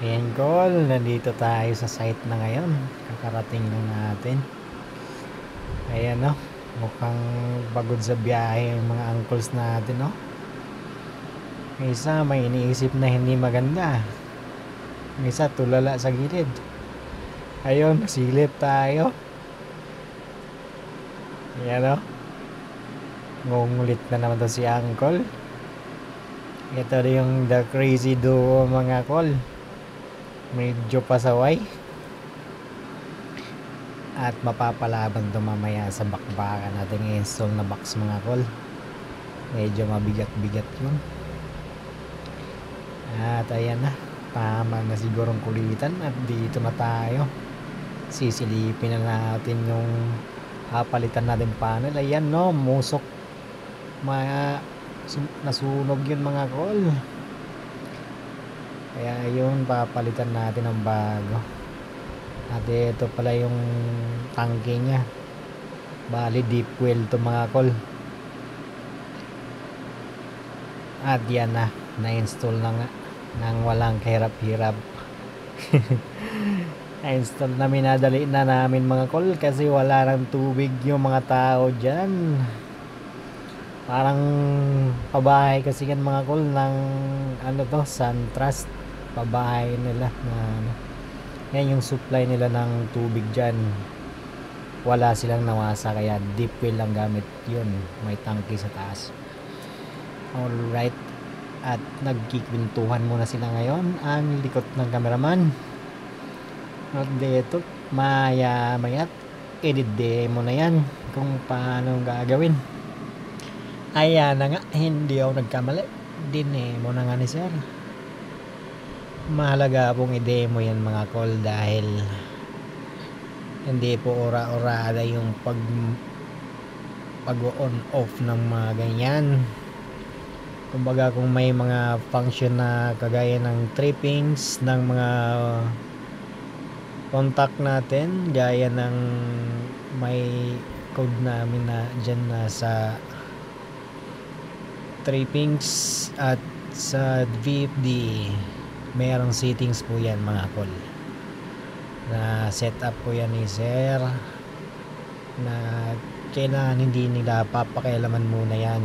Ayan, Col, nandito tayo sa site na ngayon. Kakarating lang natin. Ayan, no, mukhang pagod sa biyahe yung mga uncles natin, no. May isa may iniisip na hindi maganda, may isa tulala sa gilid. Ayun, silip tayo. Ayan, no, ngungulit na naman to si uncle. Ito na yung the crazy duo, mga Col. Medyo pasaway at mapapalaban to mamaya sa bakbakan natin i-install na box, mga Col. Medyo mabigat-bigat yun. At ayan na, tama na sigurong kulitan at dito na tayo. Sisilipin na natin yung papalitan natin panel. Ayan, no, musok, nasunog yun, mga Col. Kaya yun, papalitan natin ng bago. At ito pala yung tangke nya. Bali deep well to, mga Col. At yan na, na-install na nga nang walang kahirap-hirap. Na-install na, minadali na namin, mga Col, kasi wala nang tubig yung mga tao dyan. Parang pabahay kasi yan, mga Col, ng ano to, SunTrust. Pabahay nila na ano. Yan yung supply nila ng tubig dyan. Wala silang nawasa, kaya deep well lang gamit yun. May tangke sa taas. Alright. At nagkikwentuhan muna sila ngayon ang likot ng cameraman. At dito, maya-mayat edit demo na yan kung paano gagawin. Ayan na nga, hindi ako nagkamali. Dinemo na nga ni sir. Mahalaga pong i-demo yan, mga Col, dahil hindi po ora-orada yung pag-on off ng mga ganyan. Kumbaga, kung may mga function na kagaya ng trippings ng mga contact natin, gaya ng may code namin na dyan na sa trippings at sa VFD, mayroong settings po yan, mga Col, na set up po yan ni sir, na kailangan hindi nila papakialaman muna yan.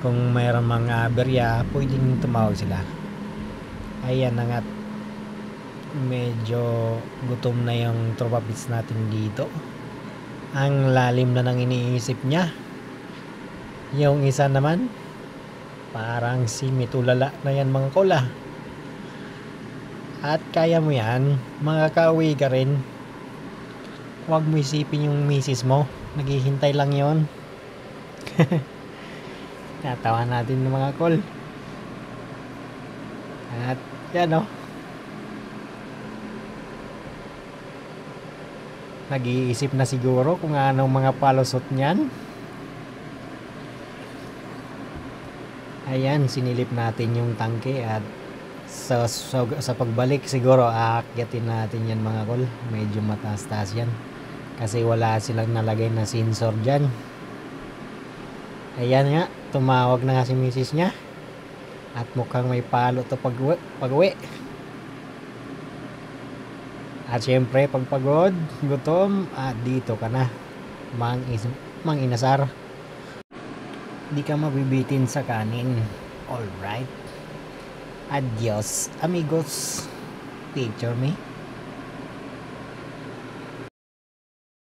Kung mayroong mga aberya, pwedeng tumawag sila. Ayan na nga, medyo gutom na yung tropa bits natin dito. Ang lalim na ng iniisip niya. Yung isa naman, parang si mitulala na yan, mga Col. At kaya mo yan, makakauwi ka rin. Huwag mo isipin yung misis mo, naghihintay lang yon. Natawa natin ng mga Col. At yan, no, nag-iisip na siguro kung anong mga palusot niyan. Ayan, sinilip natin yung tangke at sa pagbalik siguro aakyatin natin yan, mga Col. Medyo mataas-taas yan kasi wala silang nalagay na sensor dyan. Ayan nga, tumawag na nga si misis niya at mukhang may palo to pag-uwi. At syempre, pag pagod, gutom, at dito ka na, mang inasar. Di ka mabibitin sa kanin. Alright. Adios, amigos. Picture me.